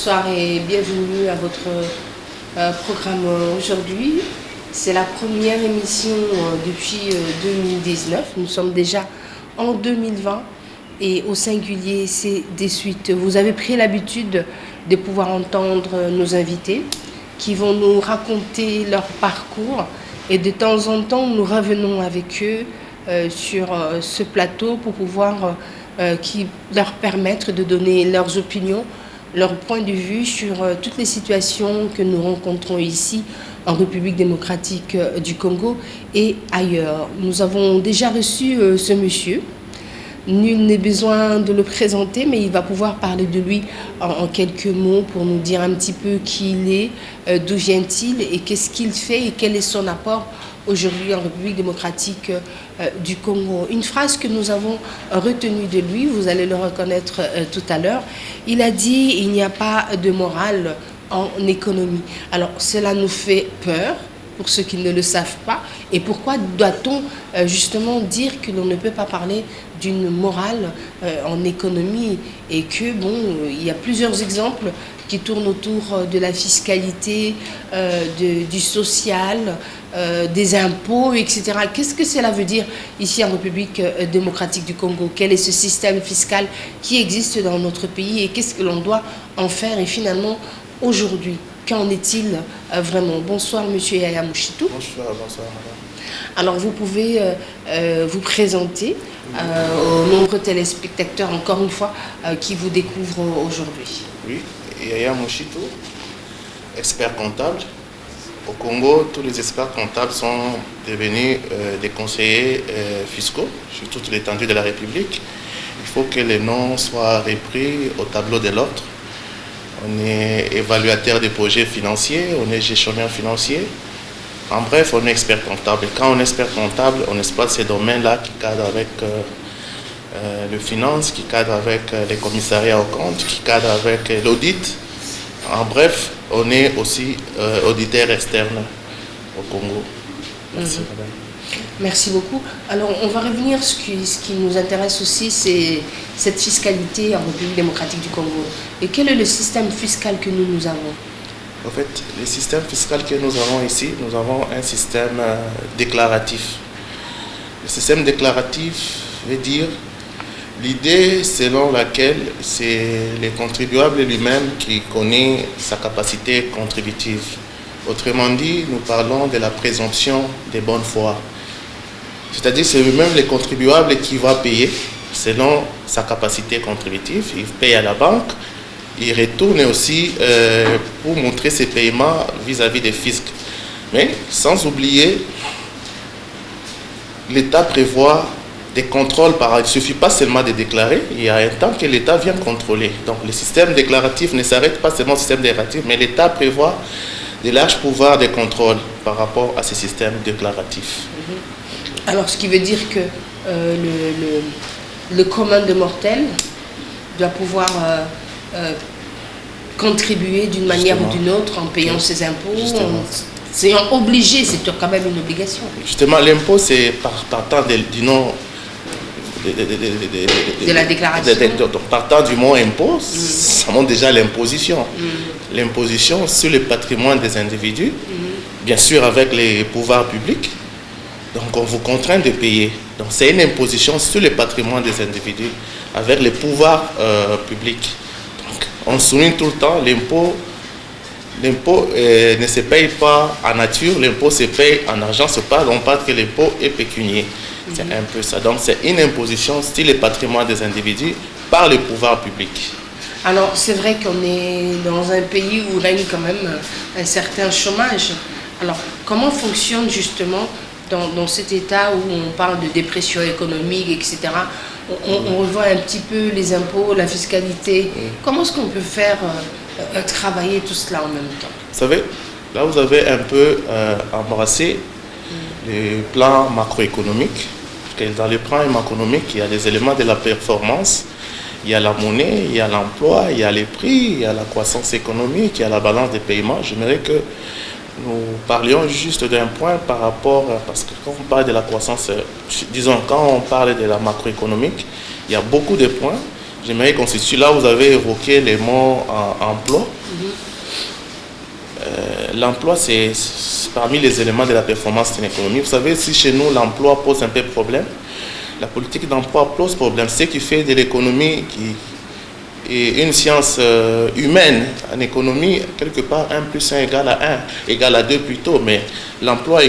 Bonsoir et bienvenue à votre programme aujourd'hui. C'est la première émission depuis 2019. Nous sommes déjà en 2020 et au singulier, c'est des suites. Vous avez pris l'habitude de pouvoir entendre nos invités qui vont nous raconter leur parcours et de temps en temps, nous revenons avec eux sur ce plateau pour pouvoir qui leur permettre de donner leurs opinions, leur point de vue sur toutes les situations que nous rencontrons ici en République démocratique du Congo et ailleurs. Nous avons déjà reçu ce monsieur. Nul n'est besoin de le présenter, mais il va pouvoir parler de lui en quelques mots pour nous dire un petit peu qui il est, d'où vient-il et qu'est-ce qu'il fait et quel est son apport aujourd'hui en République démocratique du Congo. Une phrase que nous avons retenue de lui, vous allez le reconnaître tout à l'heure, il a dit « il n'y a pas de morale en économie ». Alors cela nous fait peur pour ceux qui ne le savent pas. Et pourquoi doit-on justement dire que l'on ne peut pas parler d'une morale en économie et que, bon, il y a plusieurs exemples qui tournent autour de la fiscalité, du social, des impôts, etc. Qu'est-ce que cela veut dire ici en République démocratique du Congo? Quel est ce système fiscal qui existe dans notre pays et qu'est-ce que l'on doit en faire? Et finalement, aujourd'hui, qu'en est-il vraiment? Bonsoir, monsieur Yaya Mouchitou. Bonsoir, bonsoir, madame. Alors, vous pouvez vous présenter aux nombreux téléspectateurs, encore une fois, qui vous découvrent aujourd'hui. Oui, Yaya Mouchitou, expert comptable. Au Congo, tous les experts comptables sont devenus des conseillers fiscaux sur toute l'étendue de la République. Il faut que les noms soient repris au tableau de l'ordre. On est évaluateur des projets financiers, on est gestionnaire financier. En bref, on est expert comptable. Et quand on est expert comptable, on exploite ces domaines-là qui cadrent avec le finance, qui cadrent avec les commissariats aux comptes, qui cadrent avec l'audit. En bref, on est aussi auditeur externe au Congo. Merci, madame. Merci beaucoup. Alors, on va revenir, ce qui nous intéresse aussi, c'est cette fiscalité en République démocratique du Congo. Et quel est le système fiscal que nous avons? En fait, le système fiscal que nous avons ici, nous avons un système déclaratif. Le système déclaratif veut dire l'idée selon laquelle c'est le contribuable lui-même qui connaît sa capacité contributive. Autrement dit, nous parlons de la présomption de bonne foi. C'est-à-dire c'est lui-même le contribuable qui va payer selon sa capacité contributive. Il paye à la banque, il retourne aussi pour montrer ses paiements vis-à-vis des fiscs. Mais sans oublier, l'État prévoit des contrôles. Il ne suffit pas seulement de déclarer, il y a un temps que l'État vient contrôler. Donc le système déclaratif ne s'arrête pas seulement au système déclaratif, mais l'État prévoit de larges pouvoirs de contrôle par rapport à ce système déclaratif. Alors, ce qui veut dire que le commun des mortels doit pouvoir contribuer d'une manière ou d'une autre en payant ses impôts. C'est obligé, c'est quand même une obligation. Justement, l'impôt, c'est partant du nom de la déclaration. Partant du mot impôt, ça montre déjà l'imposition. L'imposition sur le patrimoine des individus, bien sûr avec les pouvoirs publics. Donc on vous contraint de payer. Donc c'est une imposition sur le patrimoine des individus avec les pouvoirs publics. Donc on souligne tout le temps, l'impôt ne se paye pas en nature, l'impôt se paye en argent. On parle que l'impôt est pécunier. C'est un peu ça. Donc c'est une imposition sur le patrimoine des individus par les pouvoirs publics. Alors c'est vrai qu'on est dans un pays où règne quand même un certain chômage. Alors comment fonctionne justement dans cet état où on parle de dépression économique, etc., on revoit un petit peu les impôts, la fiscalité. Comment est-ce qu'on peut faire travailler tout cela en même temps? Vous savez, là vous avez un peu embrassé le plan macroéconomique. Parce que dans le plan macroéconomique, il y a des éléments de la performance, il y a la monnaie, il y a l'emploi, il y a les prix, il y a la croissance économique, il y a la balance des paiements. J'aimerais que nous parlions juste d'un point par rapport, parce que quand on parle de la croissance, disons, quand on parle de la macroéconomique, il y a beaucoup de points j'aimerais qu'on se situe là où vous avez évoqué les mots emploi. L'emploi, c'est parmi les éléments de la performance d'une économie. Vous savez, si chez nous, l'emploi pose un peu de problème, la politique d'emploi pose problème. Ce qui fait de l'économie et une science humaine en économie, quelque part 1 plus 1 égale à 1, égale à 2 plutôt, mais l'emploi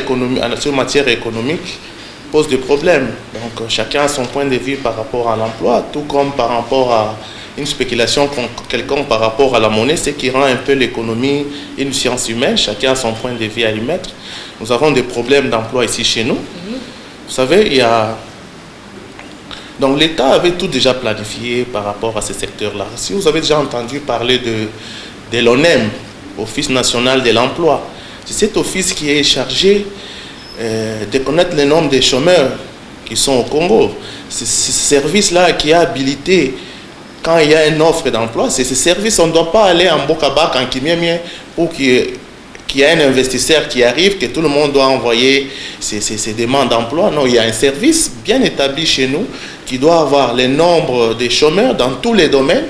sur matière économique pose des problèmes. Donc chacun a son point de vue par rapport à l'emploi, tout comme par rapport à une spéculation quelconque par rapport à la monnaie, ce qui rend un peu l'économie une science humaine, chacun a son point de vue à y mettre. Nous avons des problèmes d'emploi ici chez nous. Vous savez, il y a... Donc l'État avait tout déjà planifié par rapport à ce secteur-là. Si vous avez déjà entendu parler de l'ONEM, Office national de l'emploi, c'est cet office qui est chargé de connaître le nombre de chômeurs qui sont au Congo. C'est ce service-là qui est habilité quand il y a une offre d'emploi. C'est ce service, on ne doit pas aller en Bokabak, en Kimiemie, pour qu'il y ait un investisseur qui arrive, que tout le monde doit envoyer ses demandes d'emploi. Non, il y a un service bien établi chez nous qui doit avoir le nombre de chômeurs dans tous les domaines,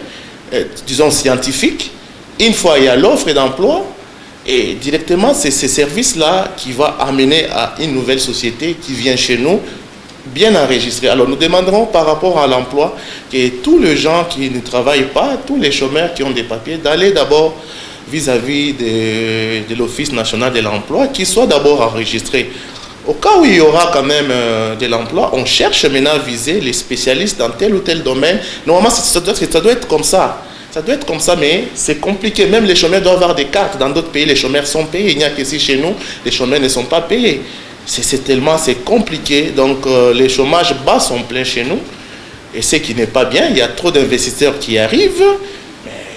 disons scientifiques. Une fois il y a l'offre d'emploi, et directement c'est ce service-là qui va amener à une nouvelle société qui vient chez nous, bien enregistrée. Alors nous demanderons par rapport à l'emploi que tous les gens qui ne travaillent pas, tous les chômeurs qui ont des papiers, d'aller d'abord vis-à-vis de l'Office national de l'emploi, qui soit d'abord enregistré. Au cas où il y aura quand même de l'emploi, on cherche maintenant à viser les spécialistes dans tel ou tel domaine. Normalement, ça doit être comme ça. Ça doit être comme ça, mais c'est compliqué. Même les chômeurs doivent avoir des cartes. Dans d'autres pays, les chômeurs sont payés. Il n'y a qu'ici chez nous, les chômeurs ne sont pas payés. C'est compliqué. Donc, les chômages bas sont pleins chez nous. Et ce qui n'est pas bien, il y a trop d'investisseurs qui arrivent.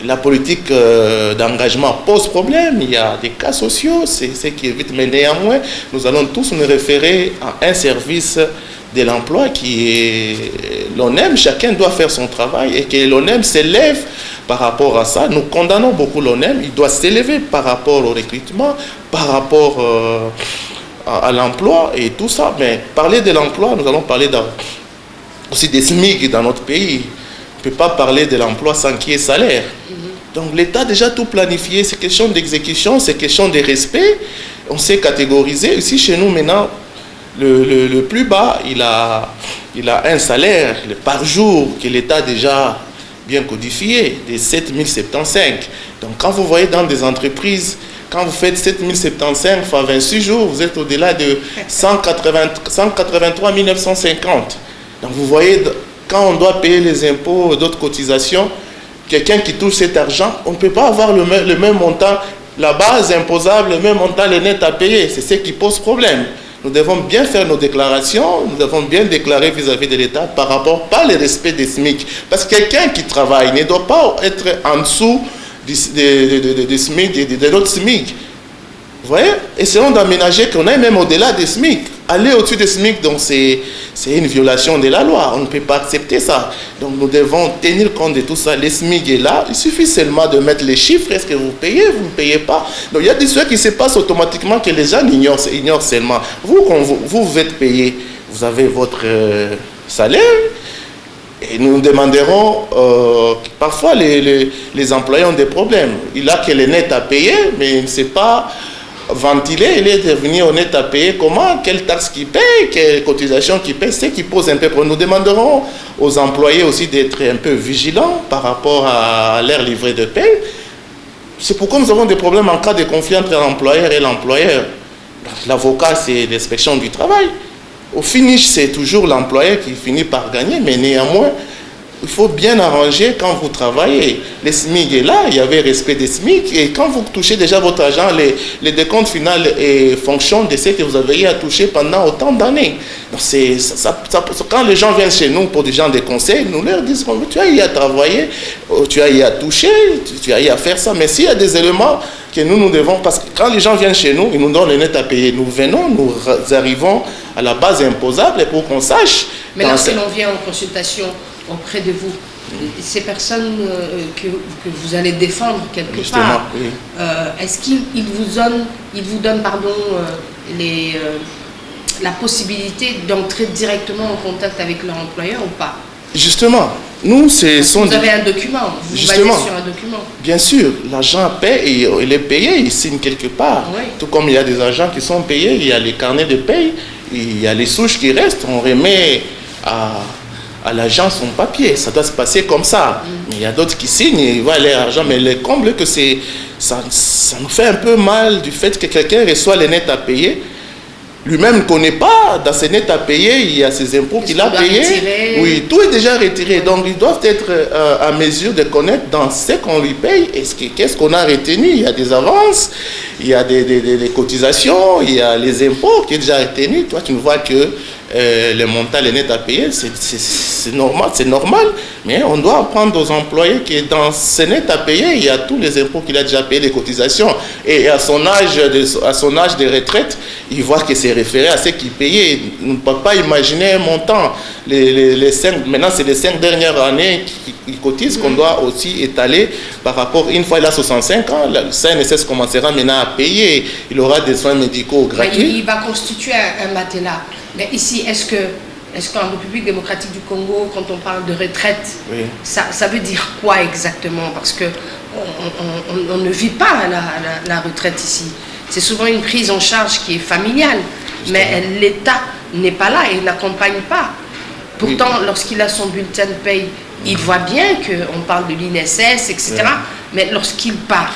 La politique d'engagement pose problème, il y a des cas sociaux, c'est ce qui évite, mais néanmoins, nous allons tous nous référer à un service de l'emploi qui est l'ONEM. Chacun doit faire son travail et que l'ONEM s'élève par rapport à ça. Nous condamnons beaucoup l'ONEM, il doit s'élever par rapport au recrutement, par rapport à l'emploi et tout ça. Mais parler de l'emploi, nous allons parler aussi des SMIC dans notre pays. On ne peut pas parler de l'emploi sans qu'il y ait salaire. Donc l'État a déjà tout planifié, c'est question d'exécution, c'est question de respect. On s'est catégorisé. Ici chez nous maintenant, le plus bas, il a un salaire par jour que l'État a déjà bien codifié, de 7 075. Donc quand vous voyez dans des entreprises, quand vous faites 7 075 fois 26 jours, vous êtes au-delà de 183 950. Donc vous voyez, quand on doit payer les impôts et d'autres cotisations, quelqu'un qui touche cet argent, on ne peut pas avoir le même montant, la base imposable, le même montant, le net à payer. C'est ce qui pose problème. Nous devons bien faire nos déclarations, nous devons bien déclarer vis-à-vis de l'État par rapport, pas le respect des SMIC. Parce que quelqu'un qui travaille ne doit pas être en dessous des SMIC, de l'autre SMIC. Vous voyez? Essayons d'aménager qu'on aille même au-delà des SMIC. Aller au-dessus des SMIC, donc c'est une violation de la loi. On ne peut pas accepter ça. Donc nous devons tenir compte de tout ça. Les SMIC est là. Il suffit seulement de mettre les chiffres. Est-ce que vous payez? Vous ne payez pas? Donc il y a des choses qui se passent automatiquement que les gens ignorent seulement. Vous, quand vous êtes payé, vous avez votre salaire. Et nous demanderons, parfois les employés ont des problèmes. Il a que les nets à payer, mais il ne sait pas ventiler, il est devenu honnête à payer comment, quelle taxe qu'il paye, quelle cotisation qu'il paye, c'est qui pose un peu problème. Nous demanderons aux employés aussi d'être un peu vigilants par rapport à leur livret de paie. C'est pourquoi nous avons des problèmes en cas de conflit entre l'employeur et l'employeur. L'avocat, c'est l'inspection du travail. Au finish, c'est toujours l'employeur qui finit par gagner, mais néanmoins, il faut bien arranger quand vous travaillez. Les SMIC est là, il y avait respect des SMIC, et quand vous touchez déjà votre argent, les décomptes finaux est fonction de ce que vous avez eu à toucher pendant autant d'années. Donc quand les gens viennent chez nous pour des gens de conseils, nous leur disons, tu as eu à travailler, tu as eu à toucher, tu as eu à faire ça, mais s'il y a des éléments que nous devons, parce que quand les gens viennent chez nous, ils nous donnent le net à payer, nous venons, nous arrivons à la base imposable pour qu'on sache. Mais lorsque l'on vient en consultation auprès de vous, ces personnes que vous allez défendre quelque justement, part, oui. Est-ce qu'ils vous donnent la possibilité d'entrer directement en contact avec leur employeur ou pas? Justement, Nous, vous avez un document, vous justement, basez sur un document. Bien sûr, l'agent paie et il est payé, il signe quelque part. Oui. Tout comme il y a des agents qui sont payés, il y a les carnets de paye, il y a les souches qui restent, on remet à l'agent son papier. Ça doit se passer comme ça. Mais il y a d'autres qui signent et ils voient l'argent. Mais le comble que ça nous fait un peu mal du fait que quelqu'un reçoit les nets à payer. Lui-même ne connaît pas, dans ses nets à payer, il y a ses impôts qu'il a payés. Oui, tout est déjà retiré. Donc, ils doivent être à mesure de connaître dans ce qu'on lui paye, qu'est-ce qu'on a retenu. Il y a des avances, il y a des cotisations, il y a les impôts qui sont déjà retenus. Toi, tu ne vois que le montant, les nets à payer, c'est normal. Mais on doit apprendre aux employés que dans ces nets à payer, il y a tous les impôts qu'il a déjà payés, les cotisations. Et à son âge de retraite, il voit que c'est référé à ce qu'il payait. On ne peut pas imaginer un montant. Maintenant, c'est les 5 dernières années qu'il cotise qu'on doit aussi étaler par rapport. Une fois il a 65 ans, le CNSS commencera maintenant à payer. Il aura des soins médicaux gratuits. Il va constituer un matelas. Mais ici, est-ce qu'en République démocratique du Congo, quand on parle de retraite, oui, ça veut dire quoi exactement? Parce qu'on ne vit pas la retraite ici. C'est souvent une prise en charge qui est familiale, mais l'État n'est pas là et n'accompagne pas. Pourtant, oui, lorsqu'il a son bulletin de paye, il voit bien qu'on parle de l'INSS, etc. Oui. Mais lorsqu'il part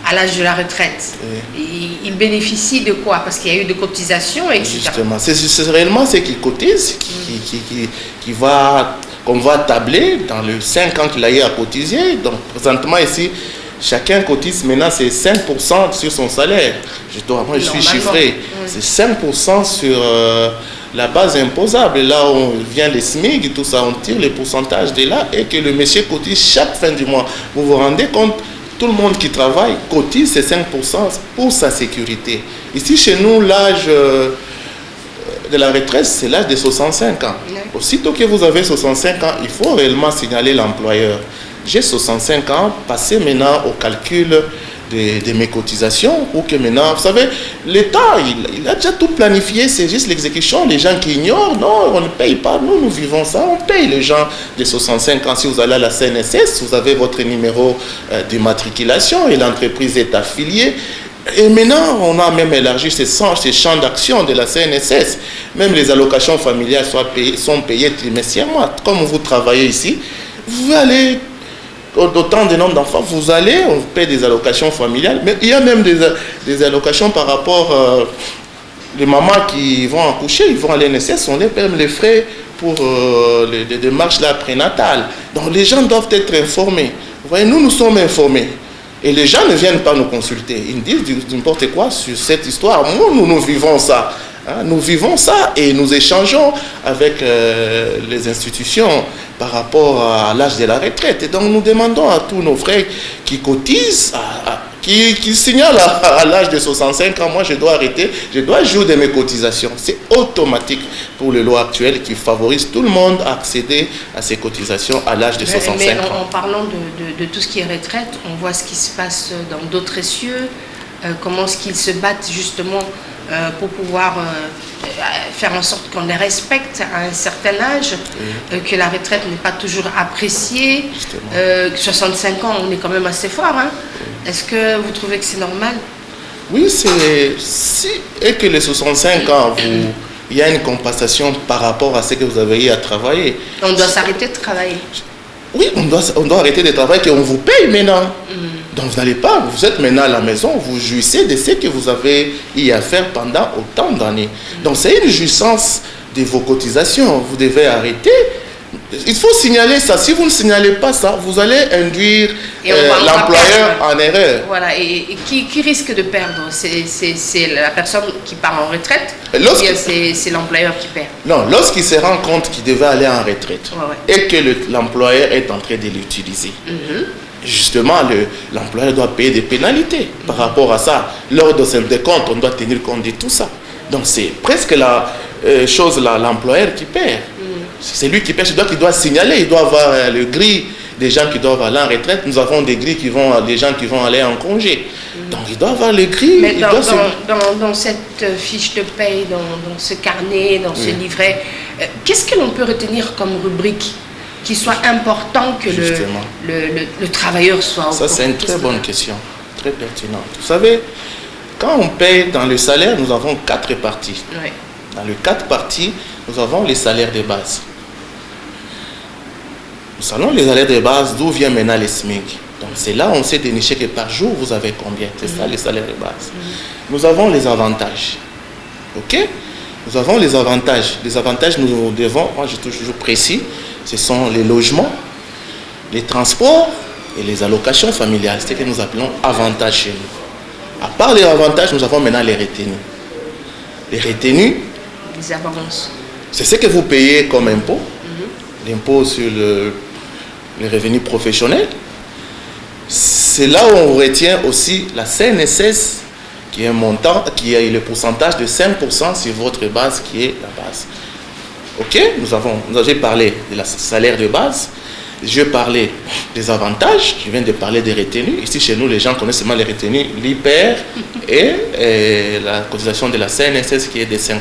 à l'âge de la retraite, oui, il bénéficie de quoi? Parce qu'il y a eu des cotisations, etc. Justement, c'est réellement ce qu'il cotise qu'on va tabler dans les 5 ans qu'il a eu à cotiser. Donc, présentement ici, chacun cotise maintenant, c'est 5% sur son salaire. Moi, je suis chiffré. Oui. C'est 5% sur la base imposable. Et là, on vient les SMIC et tout ça, on tire les pourcentages de là et que le monsieur cotise chaque fin du mois. Vous vous rendez compte? Tout le monde qui travaille cotise ces 5% pour sa sécurité. Ici, chez nous, l'âge de la retraite, c'est l'âge de 65 ans. Oui. Aussitôt que vous avez 65 ans, il faut réellement signaler l'employeur. J'ai 65 ans, passez maintenant au calcul de mes cotisations, ou que maintenant, vous savez, l'État, il a déjà tout planifié, c'est juste l'exécution. Les gens qui ignorent, non, on ne paye pas, nous vivons ça, on paye les gens de 65 ans. Si vous allez à la CNSS, vous avez votre numéro d'immatriculation et l'entreprise est affiliée. Et maintenant, on a même élargi ces champs d'action de la CNSS. Même les allocations familiales sont payées trimestriellement. Comme vous travaillez ici, vous pouvez aller d'autant de nombre d'enfants, vous allez, on paie des allocations familiales, mais il y a même des allocations par rapport les mamans qui vont accoucher, ils vont à l'INSS, on les paie les frais pour les démarches là, prénatales. Donc les gens doivent être informés. Vous voyez, nous sommes informés. Et les gens ne viennent pas nous consulter. Ils disent n'importe quoi sur cette histoire. Nous vivons ça. Hein, nous vivons ça et nous échangeons avec les institutions par rapport à l'âge de la retraite. Et donc nous demandons à tous nos frères qui cotisent, qui signalent à l'âge de 65 ans, moi je dois arrêter, je dois jouer de mes cotisations. C'est automatique pour les lois actuelles qui favorisent tout le monde à accéder à ces cotisations à l'âge de 65 ans. En parlant de tout ce qui est retraite, on voit ce qui se passe dans d'autres cieux, comment est-ce qu'ils se battent justement pour pouvoir faire en sorte qu'on les respecte à un certain âge, que la retraite n'est pas toujours appréciée. 65 ans, on est quand même assez fort. Hein. Est-ce que vous trouvez que c'est normal? Oui, et que les 65 ans, il y a une compensation par rapport à ce que vous avez eu à travailler. On doit s'arrêter de travailler. Oui, on doit arrêter de travailler, qu'on vous paye maintenant. Donc vous n'allez pas, vous êtes maintenant à la maison, vous jouissez de ce que vous avez eu à faire pendant autant d'années. Donc c'est une jouissance de vos cotisations, vous devez arrêter. Il faut signaler ça. Si vous ne signalez pas ça, vous allez induire l'employeur en erreur. Voilà, et qui risque de perdre? C'est la personne qui part en retraite ou bien c'est l'employeur qui perd? Non, lorsqu'il se rend compte qu'il devait aller en retraite et que l'employeur est en train de l'utiliser. Justement, l'employeur doit payer des pénalités par rapport à ça. Lors de ce décompte, on doit tenir compte de tout ça. Donc c'est presque la chose, l'employeur qui perd. C'est lui qui perd, il doit signaler, il doit avoir le gris des gens qui doivent aller en retraite. Nous avons des grilles des gens qui vont aller en congé. Donc il doit avoir le gris. Mais dans cette fiche de paye, dans ce carnet, dans ce livret, qu'est-ce que l'on peut retenir comme rubrique qu'il soit important que le travailleur soit au Ça, c'est une très bonne question, très pertinente. Vous savez, quand on paye dans le salaire, nous avons 4 parties. Oui. Dans les 4 parties, nous avons les salaires de base. Nous savons les salaires de base, d'où vient maintenant les SMIC. Donc c'est là où on sait dénicher que par jour, vous avez combien. C'est ça les salaires de base. Nous avons les avantages. OK? Nous avons les avantages. Les avantages, nous devons, moi je suis toujours précis, ce sont les logements, les transports et les allocations familiales. C'est ce que nous appelons avantages chez nous. À part les avantages, nous avons maintenant les retenues. Les retenues, les avances. C'est ce que vous payez comme impôt. L'impôt sur les revenus professionnels. C'est là où on retient aussi la CNSS, qui est un montant, qui est le pourcentage de 5% sur votre base, qui est la base. OK? J'ai parlé de la salaire de base. Je vais parler des avantages. Je viens de parler des retenues. Ici, chez nous, les gens connaissent seulement les retenues, l'IPER et la cotisation de la CNSS qui est de 5%.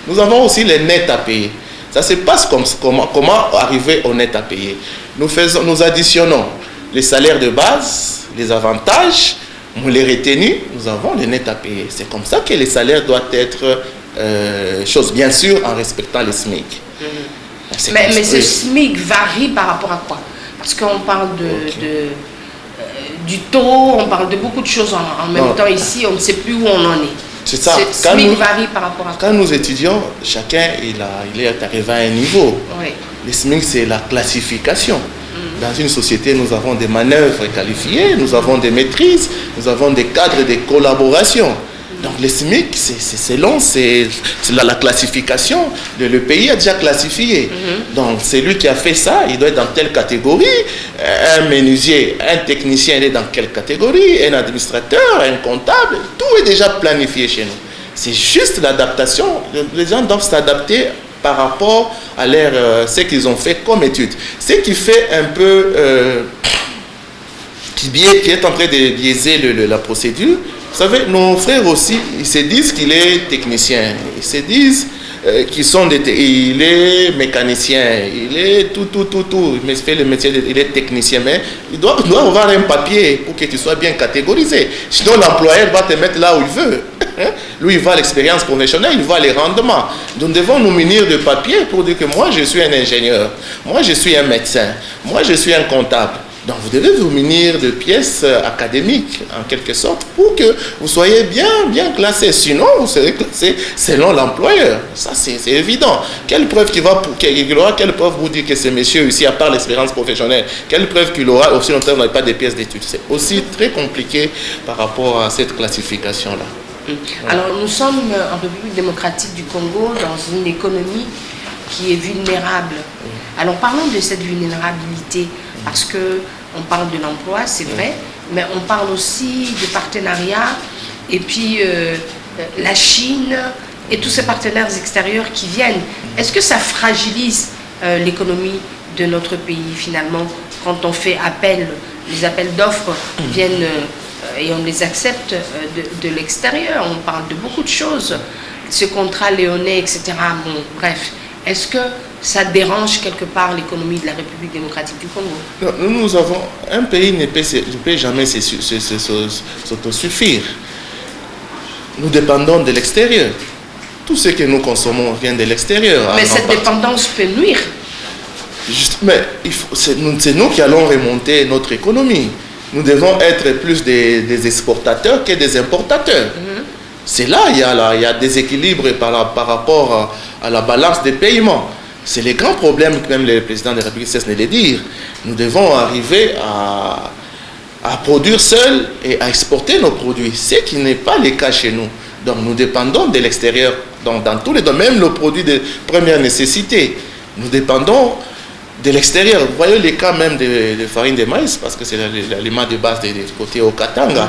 Nous avons aussi les nets à payer. Ça se passe comment arriver au net à payer. Nous additionnons les salaires de base, les avantages, les retenues, nous avons les nets à payer. C'est comme ça que les salaires doivent être bien sûr, en respectant les SMIC. Mais ce SMIC varie par rapport à quoi? Parce qu'on parle du taux, on parle de beaucoup de choses en même temps ici, on ne sait plus où on en est. C'est ça. Ce SMIC varie par rapport à quoi? Quand nous étudions, chacun il est arrivé à un niveau. Oui. Le SMIC, c'est la classification. Dans une société, nous avons des manœuvres qualifiées, nous avons des maîtrises, nous avons des cadres de collaboration. Donc le SMIC, c'est long, c'est la classification. Le pays a déjà classifié. Donc c'est lui qui a fait ça, il doit être dans telle catégorie. Un menuisier, un technicien, il est dans quelle catégorie. Un administrateur, un comptable, tout est déjà planifié chez nous. C'est juste l'adaptation. Les gens doivent s'adapter par rapport à ce qu'ils ont fait comme étude. Ce qui fait un peu... qui est en train de biaiser la procédure. Vous savez, nos frères aussi, ils se disent qu'il est technicien. Ils se disent qu'il est mécanicien. Il est tout. Il fait le métier, il est technicien. Mais il doit avoir un papier pour que tu sois bien catégorisé. Sinon, l'employeur va te mettre là où il veut. Lui, il voit l'expérience professionnelle, il voit les rendements. Nous devons nous munir de papier pour dire que moi, je suis un ingénieur. Moi, je suis un médecin. Moi, je suis un comptable. Donc, vous devez vous munir de pièces académiques, en quelque sorte, pour que vous soyez bien classé. Sinon, vous serez classé selon l'employeur. Ça, c'est évident. Quelle preuve qu'il aura, quelle preuve vous dire que ce monsieur ici, à part l'expérience professionnelle, quelle preuve qu'il aura, aussi longtemps, vous n'avez pas de pièces d'études. C'est aussi très compliqué par rapport à cette classification-là. Alors, nous sommes en République démocratique du Congo, dans une économie qui est vulnérable. Alors, parlons de cette vulnérabilité. Parce qu'on parle de l'emploi, c'est vrai, mais on parle aussi de partenariats, et puis la Chine et tous ces partenaires extérieurs qui viennent. Est-ce que ça fragilise l'économie de notre pays finalement, quand on fait appel, les appels d'offres viennent et on les accepte de l'extérieur, on parle de beaucoup de choses, ce contrat léonais, etc. Bon, bref, est-ce que ça dérange quelque part l'économie de la République démocratique du Congo? Nous avons... Un pays ne peut jamais s'autosuffire. Nous dépendons de l'extérieur. Tout ce que nous consommons vient de l'extérieur. Mais cette dépendance peut nuire. Mais c'est nous qui allons remonter notre économie. Nous devons être plus des exportateurs que des importateurs. C'est là il y a déséquilibre par rapport à la balance des paiements. C'est les grands problèmes que même le président de la République cesse de les dire. Nous devons arriver à produire seuls et à exporter nos produits, ce qui n'est pas le cas chez nous. Donc nous dépendons de l'extérieur, dans tous les domaines, même nos produits de première nécessité. Nous dépendons de l'extérieur. Vous voyez les cas même de farine de maïs, parce que c'est l'aliment de base du côté au Katanga.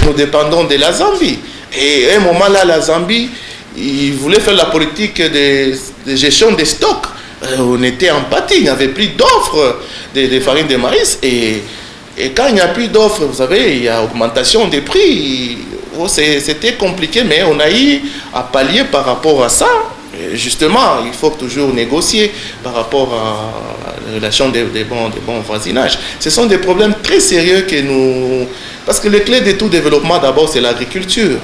Nous dépendons de la Zambie. Et à un moment là, la Zambie, ils voulaient faire la politique de gestion des stocks. On était en pâtis, il n'y avait plus d'offres de farine de maïs. Et quand il n'y a plus d'offres, vous savez, il y a augmentation des prix. C'était compliqué, mais on a eu à pallier par rapport à ça. Et justement, il faut toujours négocier par rapport à relation des bons voisinages. Ce sont des problèmes très sérieux que nous... Parce que le clé de tout développement, d'abord, c'est l'agriculture.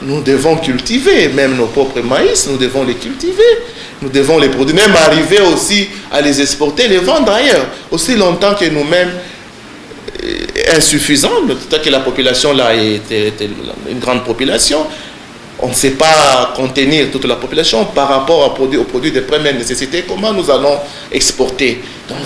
Nous devons cultiver, même nos propres maïs, nous devons les cultiver. Nous devons les produire, même arriver aussi à les exporter, les vendre ailleurs. Aussi longtemps que nous-mêmes, insuffisants, tant que la population là est une grande population, on ne sait pas contenir toute la population par rapport aux produits de première nécessité. Comment nous allons exporter? Donc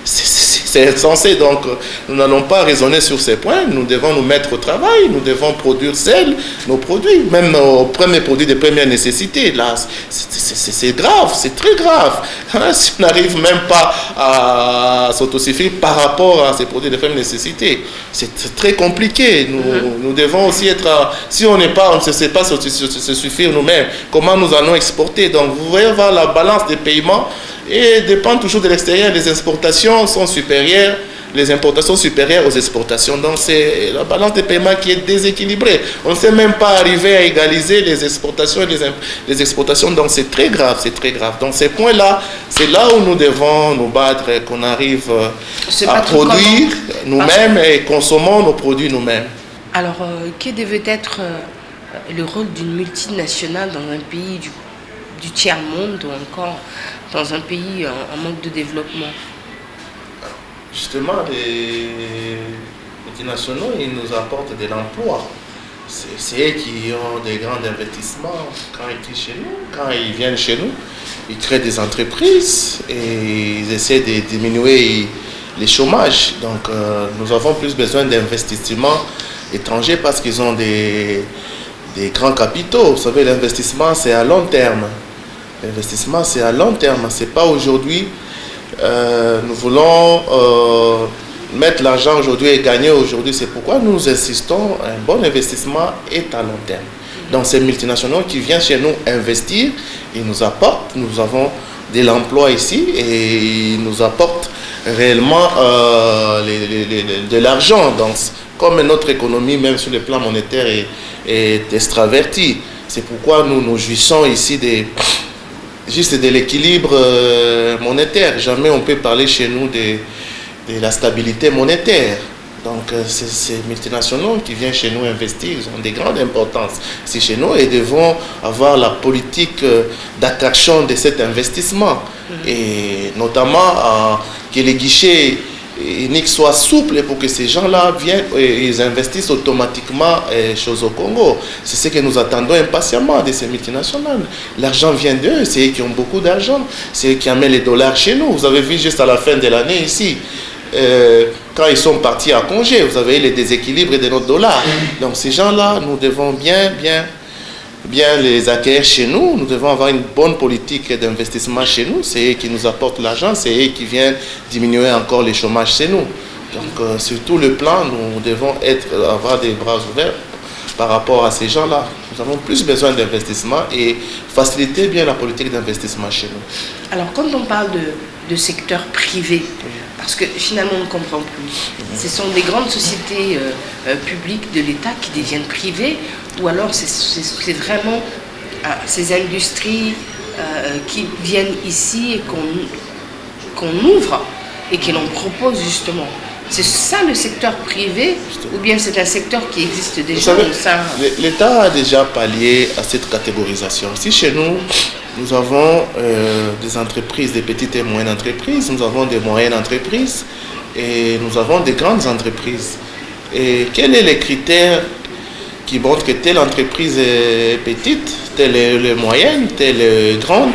c'est insensé. Donc nous n'allons pas raisonner sur ces points. Nous devons nous mettre au travail. Nous devons produire seuls nos produits, même nos premiers produits de première nécessité. Là, c'est grave, c'est très grave. Si on n'arrive même pas à s'autosuffire par rapport à ces produits de première nécessité, c'est très compliqué. Nous devons aussi être... Si on ne sait pas se suffire nous-mêmes, comment nous allons exporter? Donc vous voyez voir la balance des paiements et dépend toujours de l'extérieur. Les exportations sont supérieures, les importations supérieures aux exportations. Donc c'est la balance des paiements qui est déséquilibrée. On ne sait même pas arriver à égaliser les exportations et les exportations. Donc c'est très grave, c'est très grave. Donc ces points-là, c'est là où nous devons nous battre, qu'on arrive à produire nous-mêmes et consommons nos produits nous-mêmes. Alors, quel devait être le rôle d'une multinationale dans un pays du tiers-monde ou encore dans un pays en manque de développement? Justement, les multinationaux, ils nous apportent de l'emploi. C'est eux qui ont des grands investissements quand ils viennent chez nous. Ils créent des entreprises et ils essaient de diminuer les chômages. Donc, nous avons plus besoin d'investissements étrangers parce qu'ils ont des grands capitaux. Vous savez, l'investissement, c'est à long terme. L'investissement, c'est à long terme. Ce n'est pas aujourd'hui. Nous voulons mettre l'argent aujourd'hui et gagner aujourd'hui. C'est pourquoi nous insistons, un bon investissement est à long terme. Donc, ces multinationaux qui viennent chez nous investir, ils nous apportent. Nous avons de l'emploi ici et ils nous apportent réellement de l'argent. Donc, comme notre économie, même sur le plan monétaire, est extravertie. C'est pourquoi nous jouissons ici juste de l'équilibre monétaire. Jamais on peut parler chez nous de la stabilité monétaire. Donc, ces multinationaux qui viennent chez nous investir, ils ont des grandes importances. C'est chez nous et devons avoir la politique d'attraction de cet investissement. Et notamment que les guichets uniques soient souples pour que ces gens-là viennent et ils investissent automatiquement choses au Congo. C'est ce que nous attendons impatiemment de ces multinationales. L'argent vient d'eux, c'est eux qui ont beaucoup d'argent, c'est eux qui amènent les dollars chez nous. Vous avez vu juste à la fin de l'année ici, quand ils sont partis à congé, vous avez les déséquilibres de notre dollar. Donc ces gens-là, nous devons bien les accueillir chez nous. Nous devons avoir une bonne politique d'investissement chez nous. C'est eux qui nous apportent l'argent, c'est eux qui viennent diminuer encore les chômages chez nous. Donc sur tout le plan, nous devons avoir des bras ouverts par rapport à ces gens-là. Nous avons plus besoin d'investissement et faciliter bien la politique d'investissement chez nous. Alors quand on parle de secteur privé, parce que finalement on ne comprend plus, ce sont des grandes sociétés publiques de l'État qui deviennent privées, ou alors c'est vraiment ces industries qui viennent ici et qu'on ouvre et que l'on propose justement. C'est ça le secteur privé, ou bien c'est un secteur qui existe déjà? L'État a déjà pallié à cette catégorisation. Si chez nous, nous avons des entreprises, des petites et moyennes entreprises, nous avons des moyennes entreprises et nous avons des grandes entreprises. Et quels sont les critères qui montrent que telle entreprise est petite, telle est moyenne, telle est grande?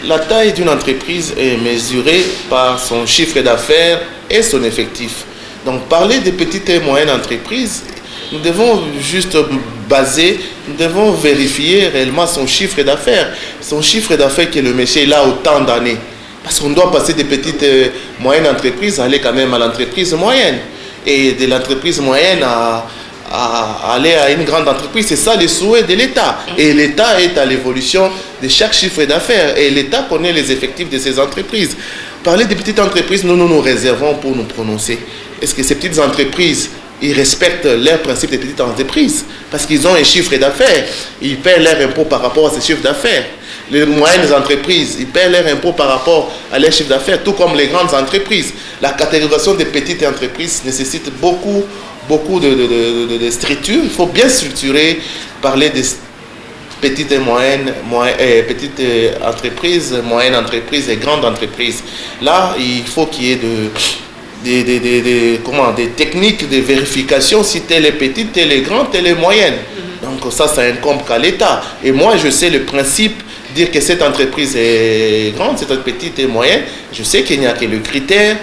La taille d'une entreprise est mesurée par son chiffre d'affaires et son effectif. Donc, parler de petites et moyennes entreprises, nous devons juste nous devons vérifier réellement son chiffre d'affaires. Son chiffre d'affaires que le monsieur est là autant d'années. Parce qu'on doit passer des petites et moyennes entreprises, aller quand même à l'entreprise moyenne. Et de l'entreprise moyenne à aller à une grande entreprise, c'est ça le souhait de l'État. Et l'État est à l'évolution de chaque chiffre d'affaires. Et l'État connaît les effectifs de ces entreprises. Parler des petites entreprises, nous réservons pour nous prononcer. Est-ce que ces petites entreprises, ils respectent leurs principes des petites entreprises? Parce qu'ils ont un chiffre d'affaires. Ils paient leurs impôts par rapport à ces chiffres d'affaires. Les moyennes entreprises, ils paient leurs impôts par rapport à leur chiffre d'affaires, tout comme les grandes entreprises. La catégorisation des petites entreprises nécessite beaucoup de structure. Il faut bien structurer, parler des petites et petites entreprises, moyennes entreprises et grandes entreprises. Là, il faut qu'il y ait des techniques de vérification si telle est petite, telle est grande, telle est moyenne. Donc ça incombe qu'à l'État. Et moi, je sais le principe, dire que cette entreprise est grande, cette petite et moyenne, je sais qu'il n'y a que le critère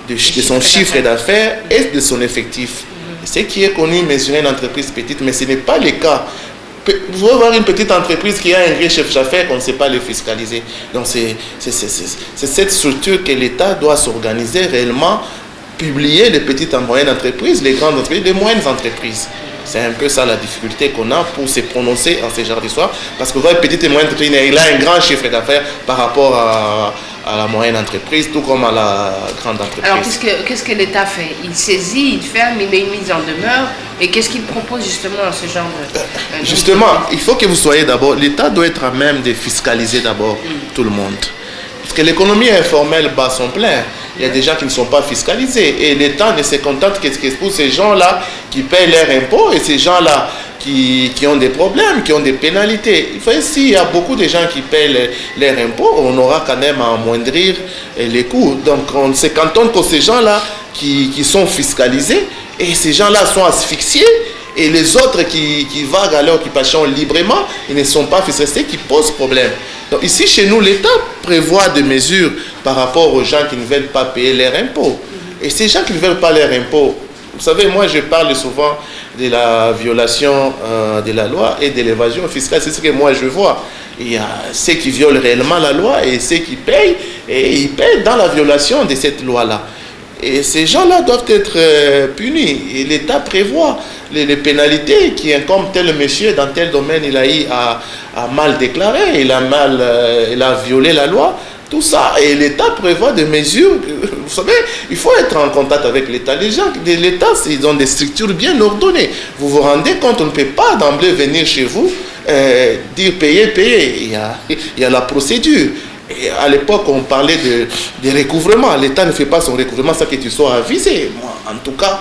de son chiffre d'affaires et de son effectif. C'est qui est connu mesurer une entreprise petite, mais ce n'est pas le cas. Vous pouvez avoir une petite entreprise qui a un vrai chef d'affaires qu'on ne sait pas le fiscaliser. Donc c'est cette structure que l'État doit s'organiser réellement, publier les petites et moyennes entreprises, les grandes entreprises, les moyennes entreprises. C'est un peu ça la difficulté qu'on a pour se prononcer en ce genre d'histoire. Parce que vous voyez, petite et moyenne entreprise, il a un grand chiffre d'affaires par rapport à la moyenne entreprise, tout comme à la grande entreprise. Alors, qu'est-ce que l'État fait? Il saisit, il ferme, il met une mise en demeure. Et qu'est-ce qu'il propose justement à ce genre de... Justement, il faut que vous soyez d'abord... L'État doit être à même de fiscaliser d'abord tout le monde. Parce que l'économie informelle bat son plein. Il y a des gens qui ne sont pas fiscalisés. Et l'État ne se contente que pour ces gens-là qui payent leurs impôts et ces gens-là qui ont des problèmes, qui ont des pénalités. S'il y a beaucoup de gens qui payent leurs impôts, on aura quand même à amoindrir les coûts. Donc on se cantonne que ces gens-là qui sont fiscalisés et ces gens-là sont asphyxiés. Et les autres qui vaguent à leur occupation librement, ils ne sont pas fiscalisés, qui posent problème. Donc ici, chez nous, l'État prévoit des mesures par rapport aux gens qui ne veulent pas payer leurs impôts. Et ces gens qui ne veulent pas leurs impôts, vous savez, moi je parle souvent de la violation de la loi et de l'évasion fiscale. C'est ce que moi je vois. Il y a ceux qui violent réellement la loi et ceux qui payent, et ils payent dans la violation de cette loi-là. Et ces gens-là doivent être punis. Et l'État prévoit les pénalités qui incombent tel monsieur dans tel domaine, il a eu à mal déclaré, il a violé la loi, tout ça. Et l'État prévoit des mesures. Vous savez, il faut être en contact avec l'État. Les gens de l'État, ils ont des structures bien ordonnées. Vous vous rendez compte, on ne peut pas d'emblée venir chez vous, dire payer. Il y a la procédure. Et à l'époque, on parlait de recouvrement. L'État ne fait pas son recouvrement sans que tu sois avisé. Moi, en tout cas,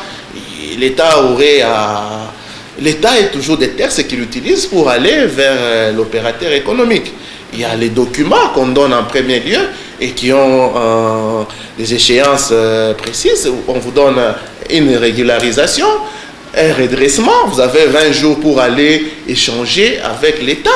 l'État aurait à... L'État est toujours des textes qu'il utilise pour aller vers l'opérateur économique. Il y a les documents qu'on donne en premier lieu et qui ont des échéances précises. On vous donne une régularisation, un redressement. Vous avez 20 jours pour aller échanger avec l'État.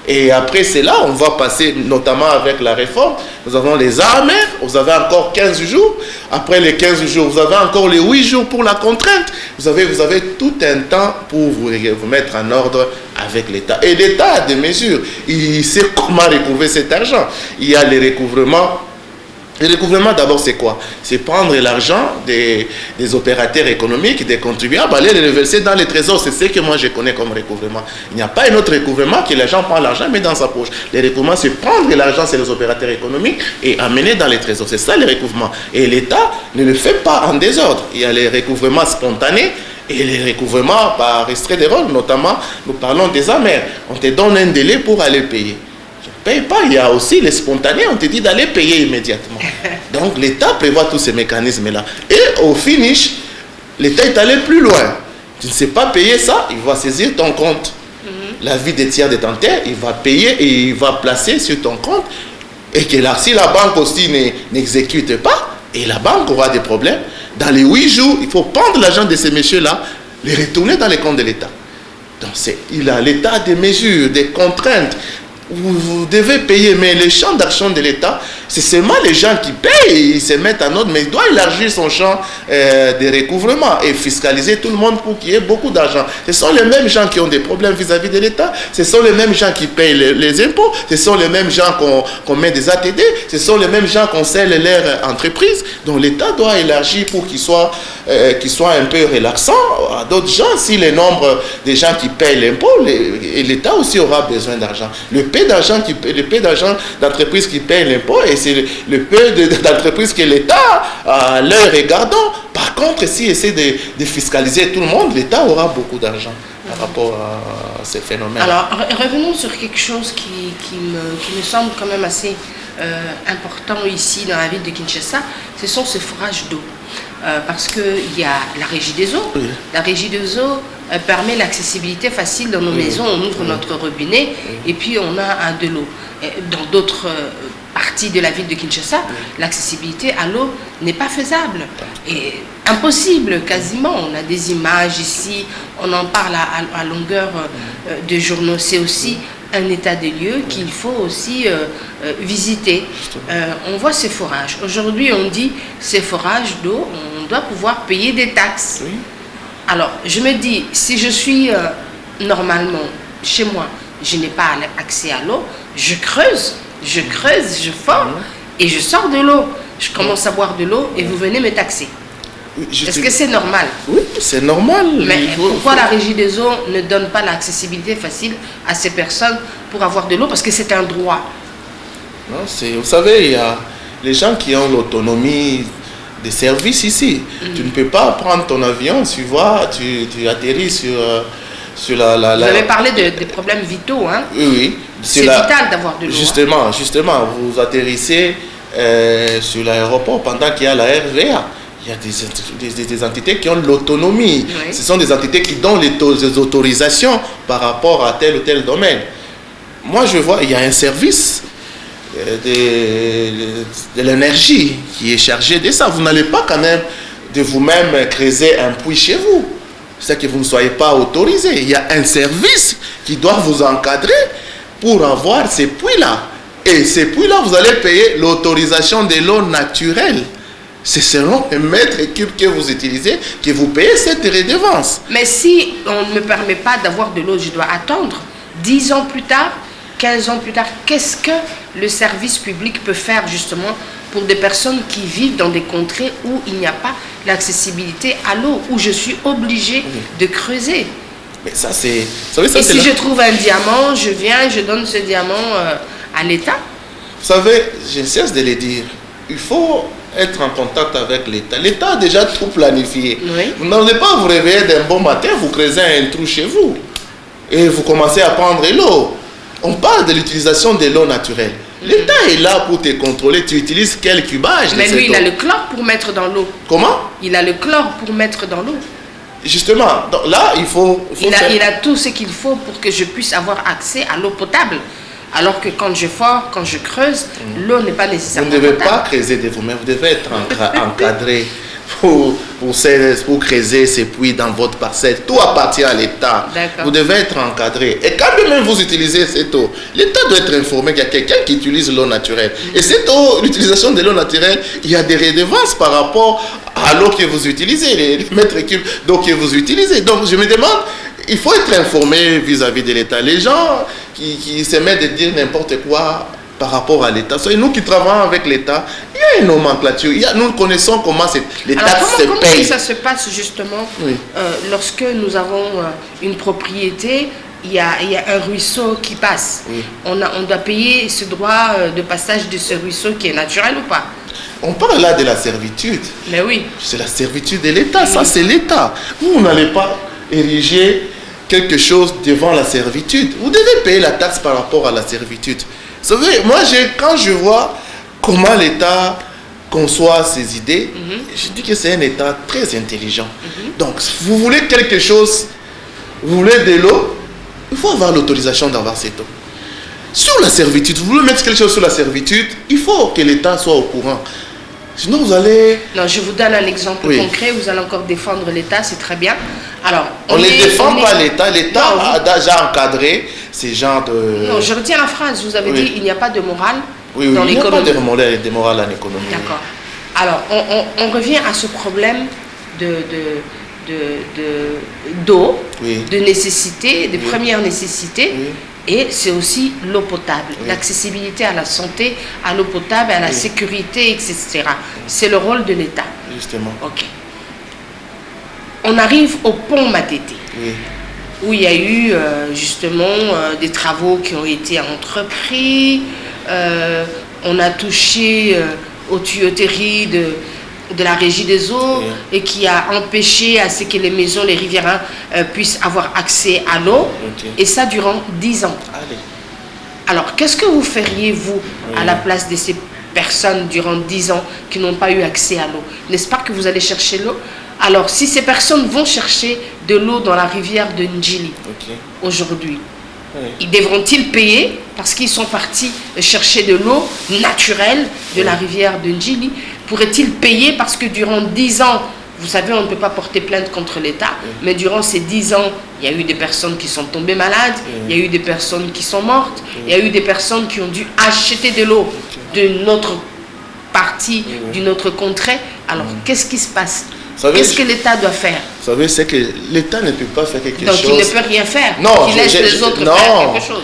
Et après cela, on va passer, notamment avec la réforme, nous avons les AMR, vous avez encore 15 jours. Après les 15 jours, vous avez encore les 8 jours pour la contrainte. Vous avez tout un temps pour vous mettre en ordre avec l'État. Et l'État a des mesures. Il sait comment recouvrer cet argent. Il y a les recouvrements. Le recouvrement, d'abord, c'est quoi? C'est prendre l'argent des opérateurs économiques, des contribuables, aller le verser dans les trésors. C'est ce que moi, je connais comme recouvrement. Il n'y a pas un autre recouvrement que les gens prennent l'argent, mais dans sa poche. Le recouvrement, c'est prendre l'argent, c'est les opérateurs économiques, et amener dans les trésors. C'est ça, le recouvrement. Et l'État ne le fait pas en désordre. Il y a les recouvrements spontanés et les recouvrements par extrait de rôle, notamment, nous parlons des AMR. On te donne un délai pour aller payer. Paye pas, il y a aussi les spontanés, on te dit d'aller payer immédiatement. Donc l'État prévoit tous ces mécanismes-là. Et au finish, l'État est allé plus loin. Tu ne sais pas payer ça, il va saisir ton compte. La vie des tiers détenteurs, il va payer et il va placer sur ton compte. Et que là, si la banque aussi n'exécute pas, et la banque aura des problèmes, dans les 8 jours, il faut prendre l'argent de ces messieurs-là, les retourner dans les comptes de l'État. Donc l'État a des mesures, des contraintes. Vous devez payer, mais les champs d'action de l'État, c'est seulement les gens qui payent, ils se mettent en ordre, mais il doit élargir son champ de recouvrement et fiscaliser tout le monde pour qu'il y ait beaucoup d'argent. Ce sont les mêmes gens qui ont des problèmes vis-à-vis de l'État, ce sont les mêmes gens qui payent les impôts, ce sont les mêmes gens qu'on met des ATD, ce sont les mêmes gens qu'on scelle leur entreprise. Donc l'État doit élargir pour qu'il soit un peu relaxant à d'autres gens. Si le nombre de gens qui payent l'impôt, l'État aussi aura besoin d'argent. Le peu d'argent d'entreprises qui payent l'impôt, et c'est le peu d'entreprises que l'État leur regardant. Par contre, s'il essaie de fiscaliser tout le monde, l'État aura beaucoup d'argent par rapport à ces phénomènes. Alors, revenons sur quelque chose qui me semble quand même assez important ici dans la ville de Kinshasa, ce sont ces forages d'eau. Parce qu'il y a la régie des eaux. Oui. La régie des eaux permet l'accessibilité facile dans nos maisons. On ouvre notre robinet et puis on a de l'eau. Dans d'autres parties de la ville de Kinshasa, l'accessibilité à l'eau n'est pas faisable. Et impossible quasiment. On a des images ici, on en parle à longueur de journaux. C'est aussi un état des lieux qu'il faut aussi visiter. On voit ces forages. Aujourd'hui, on dit ces forages d'eau, on doit pouvoir payer des taxes. Oui. Alors, je me dis, si je suis normalement chez moi, je n'ai pas accès à l'eau, je creuse, je fore et je sors de l'eau. Je commence à boire de l'eau et vous venez me taxer. Est-ce que c'est normal? Oui, c'est normal. Mais pourquoi la régie des eaux ne donne pas l'accessibilité facile à ces personnes pour avoir de l'eau? Parce que c'est un droit. Non, vous savez, il y a les gens qui ont l'autonomie des services ici. Tu ne peux pas prendre ton avion, tu vois, tu atterris sur la... Vous avez parlé des problèmes vitaux, hein? Oui, oui. C'est vital d'avoir de l'eau. Justement, vous atterrissez sur l'aéroport pendant qu'il y a la RVA. Il y a des entités qui ont l'autonomie. Oui. Ce sont des entités qui donnent les autorisations par rapport à tel ou tel domaine. Moi, je vois, il y a un service de l'énergie qui est chargé de ça. Vous n'allez pas quand même de vous-même creuser un puits chez vous. C'est que vous ne soyez pas autorisé. Il y a un service qui doit vous encadrer pour avoir ces puits-là. Et ces puits-là, vous allez payer l'autorisation de l'eau naturelle. C'est selon le mètre cube que vous utilisez que vous payez cette redevance. Mais si on ne me permet pas d'avoir de l'eau, je dois attendre 10 ans plus tard, 15 ans plus tard. Qu'est-ce que le service public peut faire justement pour des personnes qui vivent dans des contrées où il n'y a pas l'accessibilité à l'eau, où je suis obligé de creuser? Mais ça, c'est... Et si je trouve un diamant, je viens, je donne ce diamant à l'État? Vous savez, je ne cesse de le dire, il faut être en contact avec l'État. L'État a déjà tout planifié. Oui. Vous n'allez pas vous réveiller d'un bon matin, vous creusez un trou chez vous et vous commencez à prendre l'eau. On parle de l'utilisation de l'eau naturelle. L'État est là pour te contrôler. Tu utilises quel cubage de Mais cette lui, il eau? a le chlore pour mettre dans l'eau. Comment? Il a le chlore pour mettre dans l'eau. Justement, donc là, il faut Il a tout ce qu'il faut pour que je puisse avoir accès à l'eau potable. Alors que quand je fore, quand je creuse, l'eau n'est pas nécessairement Vous ne devez potable. pas creuser de vous-même, vous devez être encadré pour creuser ces puits dans votre parcelle. Tout appartient à l'État. D'accord. Vous devez être encadré. Et quand même vous utilisez cette eau, l'État doit être informé qu'il y a quelqu'un qui utilise l'eau naturelle. Et cette eau, l'utilisation de l'eau naturelle, il y a des redevances par rapport à l'eau que vous utilisez, les mètres cubes d'eau que vous utilisez. Donc je me demande, il faut être informé vis-à-vis de l'État. Les gens qui se mettent à dire n'importe quoi par rapport à l'État. Et nous qui travaillons avec l'État, il y a une nomenclature. nous connaissons comment les taxes se comment payent. ça se passe justement lorsque nous avons une propriété, il y a un ruisseau qui passe. Oui. On doit payer ce droit de passage de ce ruisseau qui est naturel ou pas? On parle là de la servitude. Mais oui. C'est la servitude de l'État. Ça, c'est l'État. Vous n'allez pas ériger quelque chose devant la servitude. Vous devez payer la taxe par rapport à la servitude. Vous savez, moi, quand je vois comment l'État conçoit ses idées, je dis que c'est un État très intelligent. Donc, vous voulez quelque chose, vous voulez de l'eau, il faut avoir l'autorisation d'avoir cette eau. Sur la servitude, vous voulez mettre quelque chose sur la servitude, il faut que l'État soit au courant. Sinon, vous allez... Non, je vous donne un exemple concret. Vous allez encore défendre l'État, c'est très bien. Alors, on ne défend pas l'État. L'État a déjà encadré ces gens de... Non, je retiens la phrase. Vous avez dit il n'y a pas de morale dans l'économie. Il n'y a pas de morale en économie. D'accord. Alors, on revient à ce problème d'eau, de nécessité, de première nécessité. Et c'est aussi l'eau potable, l'accessibilité à la santé, à l'eau potable, à la sécurité, etc. C'est le rôle de l'État. Justement. Ok. On arrive au pont Matete, où il y a eu justement des travaux qui ont été entrepris. On a touché aux tuyauteries de la régie des eaux et qui a empêché à ce que les maisons, les riverains puissent avoir accès à l'eau. Et ça durant 10 ans. Allez. Alors, qu'est-ce que vous feriez, vous, à la place de ces personnes durant 10 ans qui n'ont pas eu accès à l'eau? N'est-ce pas que vous allez chercher l'eau? Alors, si ces personnes vont chercher de l'eau dans la rivière de Ndjili aujourd'hui, ils devront-ils payer parce qu'ils sont partis chercher de l'eau naturelle de la rivière de Ndjili? Pourraient-ils payer parce que durant 10 ans, vous savez, on ne peut pas porter plainte contre l'État, mais durant ces 10 ans, il y a eu des personnes qui sont tombées malades, il y a eu des personnes qui sont mortes, il y a eu des personnes qui ont dû acheter de l'eau de notre partie, d'une autre contrée. Alors, qu'est-ce qui se passe? Qu'est-ce que l'État doit faire? Vous savez, c'est que l'État ne peut pas faire quelque chose. Donc, il ne peut rien faire. Non, il laisse les autres faire quelque chose.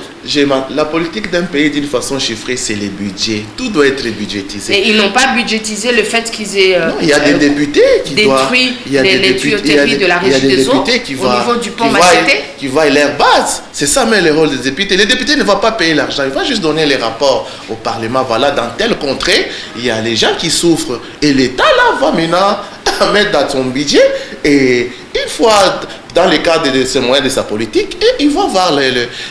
La politique d'un pays, d'une façon chiffrée, c'est les budgets. Tout doit être budgétisé. Et ils n'ont pas budgétisé le fait qu'ils aient non, il y a des députés qui détruit les tuyauteries de la régie des eaux au niveau du pont Macheté. Qui voient leur base. C'est ça même le rôle des députés. Les députés ne vont pas payer l'argent. Ils vont juste donner les rapports au Parlement. Voilà, dans telle contrée, il y a les gens qui souffrent. Et l'État, là, va maintenant mettre dans son budget. Et une fois dans le cadre de ce moyen de sa politique, et il va voir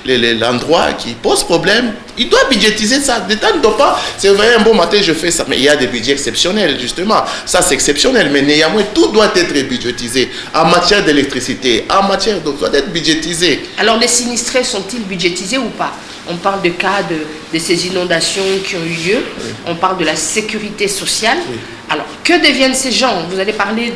l'endroit qui pose problème. Il doit budgétiser ça. L'État ne doit pas, c'est vrai, un bon matin, je fais ça. Mais il y a des budgets exceptionnels, justement. Ça, c'est exceptionnel. Mais néanmoins, tout doit être budgétisé. En matière d'électricité, en matière d'eau, doit être budgétisé. Alors, les sinistrés sont-ils budgétisés ou pas? On parle de cas de ces inondations qui ont eu lieu. On parle de la sécurité sociale. Alors, que deviennent ces gens? Vous allez parler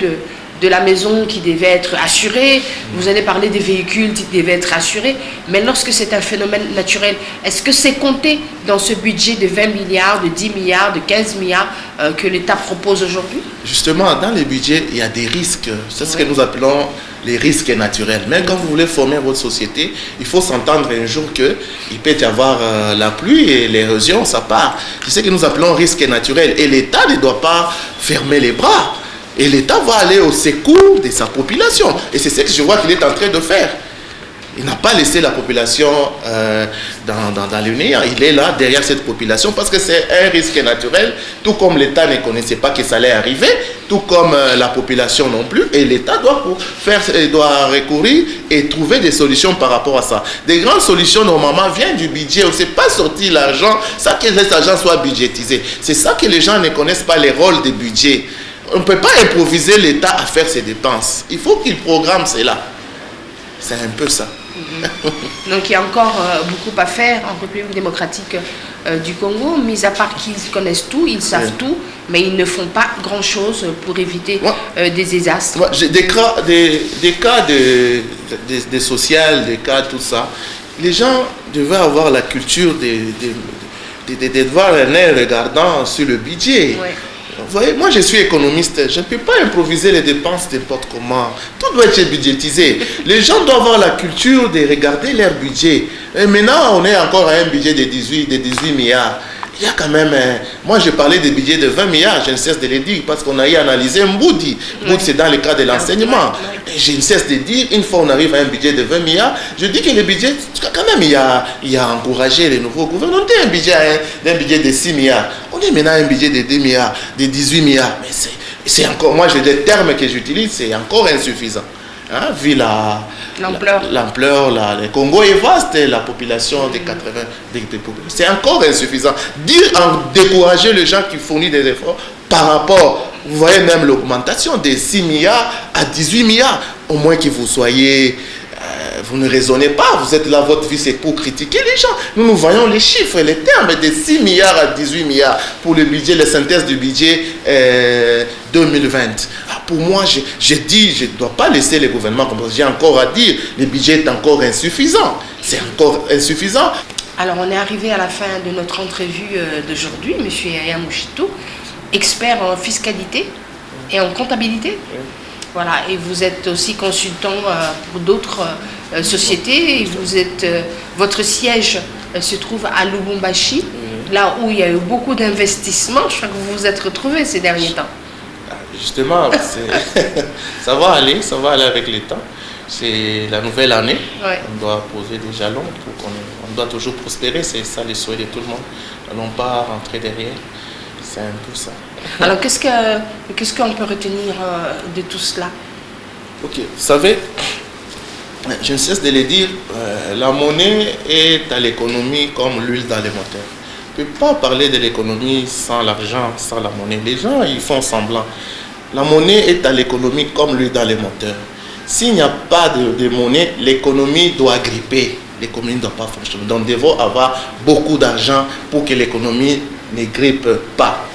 de la maison qui devait être assurée, vous allez parler des véhicules qui devaient être assurés, mais lorsque c'est un phénomène naturel, est-ce que c'est compté dans ce budget de 20 milliards, de 10 milliards, de 15 milliards que l'État propose aujourd'hui? Justement, dans les budgets, il y a des risques. C'est ce que nous appelons les risques naturels. Même quand vous voulez former votre société, il faut s'entendre un jour qu'il peut y avoir la pluie et l'érosion, ça part. C'est ce que nous appelons risques naturels. Et l'État ne doit pas fermer les bras. Et l'État va aller au secours de sa population. Et c'est ce que je vois qu'il est en train de faire. Il n'a pas laissé la population dans le néant. Il est là derrière cette population parce que c'est un risque naturel, tout comme l'État ne connaissait pas que ça allait arriver, tout comme la population non plus. Et l'État doit recourir et trouver des solutions par rapport à ça. Des grandes solutions, normalement, viennent du budget. On ne sait pas sortir l'argent, ça que cet argent soit budgétisé. C'est ça que les gens ne connaissent pas, les rôles des budgets. On ne peut pas improviser l'État à faire ses dépenses. Il faut qu'il programme cela. C'est un peu ça. Donc il y a encore beaucoup à faire en République démocratique du Congo, mis à part qu'ils connaissent tout, ils savent tout, mais ils ne font pas grand-chose pour éviter des désastres. Des cas de social, des cas tout ça, les gens devaient avoir la culture de voir un œil regardant sur le budget. Vous voyez, moi je suis économiste, je ne peux pas improviser les dépenses n'importe comment. Tout doit être budgétisé. Les gens doivent avoir la culture de regarder leur budget. Et maintenant, on est encore à un budget de 18 milliards. Il y a quand même, moi je parlais des budgets de 20 milliards, je ne cesse de le dire, parce qu'on a eu analysé un Mboudi. Mboudi, c'est dans le cas de l'enseignement. Je ne cesse de dire, une fois on arrive à un budget de 20 milliards, je dis que le budget, quand même, il y a encouragé les nouveaux gouvernements. On était un budget de 6 milliards. On est maintenant à un budget de 2 milliards, de 18 milliards. Mais c'est encore, moi, les termes que j'utilise, c'est encore insuffisant. Hein, vu l'ampleur, le Congo est vaste, la population de 80, c'est encore insuffisant. Décourager les gens qui fournissent des efforts par rapport, vous voyez même l'augmentation de 6 milliards à 18 milliards, au moins que vous soyez, vous ne raisonnez pas, vous êtes là, votre vie c'est pour critiquer les gens. Nous voyons les chiffres, les termes de 6 milliards à 18 milliards pour le budget, la synthèse du budget 2020. Pour moi, je dis, je ne dois pas laisser les gouvernements comme ça. J'ai encore à dire, le budget est encore insuffisant. C'est encore insuffisant. Alors, on est arrivé à la fin de notre entrevue d'aujourd'hui, M. Yaya Mouchitou, expert en fiscalité et en comptabilité. Voilà, et vous êtes aussi consultant pour d'autres sociétés. Et vous êtes, votre siège se trouve à Lubumbashi, là où il y a eu beaucoup d'investissements. Je crois que vous vous êtes retrouvés ces derniers temps. Justement, ça va aller avec le temps. C'est la nouvelle année. On doit poser des jalons pour on doit toujours prospérer. C'est ça le souhait de tout le monde. On ne va pas rentrer derrière. C'est un peu ça. Alors, qu'est-ce qu'on peut retenir de tout cela? Ok, vous savez, je ne cesse de le dire, la monnaie est à l'économie comme l'huile dans les moteurs. On ne peut pas parler de l'économie sans l'argent, sans la monnaie. Les gens, ils font semblant. La monnaie est à l'économie comme l'huile dans les moteurs. S'il n'y a pas de monnaie, l'économie doit gripper. L'économie ne doit pas fonctionner. Donc, nous devons avoir beaucoup d'argent pour que l'économie ne grippe pas.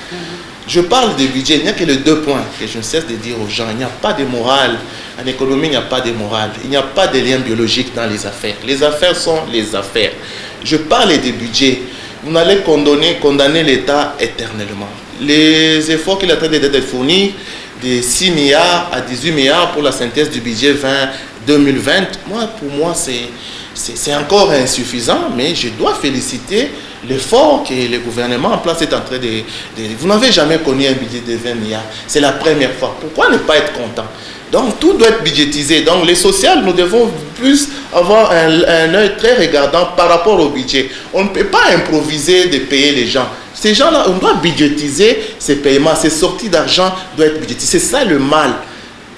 Je parle de budget, il n'y a que les 2 points que je ne cesse de dire aux gens. Il n'y a pas de morale. En économie, il n'y a pas de morale. Il n'y a pas de lien biologique dans les affaires. Les affaires sont les affaires. Je parle de budget. Vous n'allez condamner l'État éternellement. Les efforts qu'il a en train de fournir, de 6 milliards à 18 milliards pour la synthèse du budget 2020, pour moi, c'est encore insuffisant, mais je dois féliciter l'effort que le gouvernement en place est en train de... Vous n'avez jamais connu un budget de 20 milliards. C'est la première fois. Pourquoi ne pas être content? Donc, tout doit être budgétisé. Donc, les sociales, nous devons plus avoir un œil très regardant par rapport au budget. On ne peut pas improviser de payer les gens. Ces gens-là, on doit budgétiser ces paiements. Ces sorties d'argent doivent être budgétisées. C'est ça le mal.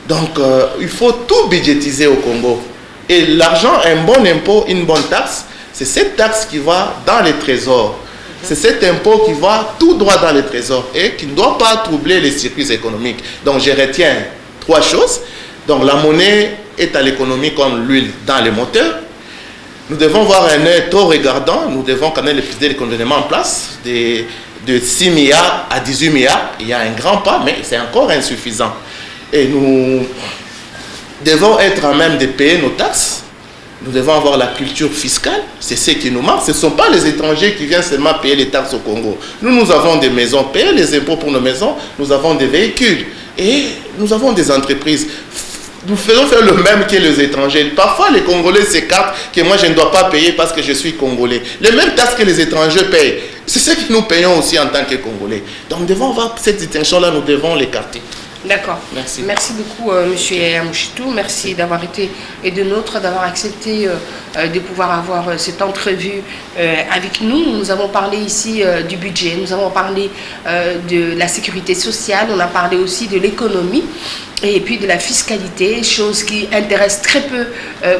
Donc, il faut tout budgétiser au Congo. Et l'argent, un bon impôt, une bonne taxe, c'est cette taxe qui va dans les trésors. C'est cet impôt qui va tout droit dans les trésors et qui ne doit pas troubler les circuits économiques. Donc, je retiens 3 choses. Donc, la monnaie est à l'économie comme l'huile dans les moteurs. Nous devons voir un œil trop regardant. Nous devons connaître le gouvernement en place de 6 milliards à 18 milliards. Il y a un grand pas, mais c'est encore insuffisant. Et nous devons être en même de payer nos taxes. Nous devons avoir la culture fiscale. C'est ce qui nous manque. Ce ne sont pas les étrangers qui viennent seulement payer les taxes au Congo. Nous avons des maisons, payer les impôts pour nos maisons. Nous avons des véhicules. Et nous avons des entreprises. Nous faisons faire le même que les étrangers. Parfois, les Congolais s'écartent que moi, je ne dois pas payer parce que je suis Congolais. Les mêmes taxes que les étrangers payent, c'est ce que nous payons aussi en tant que Congolais. Donc, nous devons avoir cette distinction-là, nous devons l'écarter. D'accord. Merci. Merci beaucoup, Monsieur Yaya Mouchitou. Merci d'avoir été et de nôtre, d'avoir accepté de pouvoir avoir cette entrevue avec nous. Nous avons parlé ici du budget, nous avons parlé de la sécurité sociale, on a parlé aussi de l'économie et puis de la fiscalité, chose qui intéresse très peu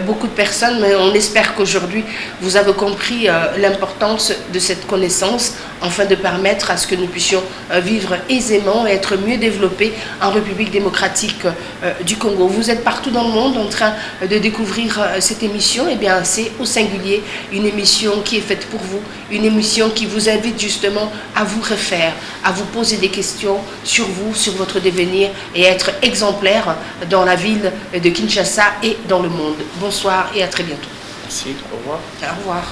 beaucoup de personnes, mais on espère qu'aujourd'hui vous avez compris l'importance de cette connaissance afin de permettre à ce que nous puissions vivre aisément et être mieux développés en République démocratique du Congo. Vous êtes partout dans le monde en train de découvrir cette émission. Eh bien, c'est au singulier une émission qui est faite pour vous, une émission qui vous invite justement à vous refaire, à vous poser des questions sur vous, sur votre devenir et être exemplaire dans la ville de Kinshasa et dans le monde. Bonsoir et à très bientôt. Merci, au revoir. Au revoir.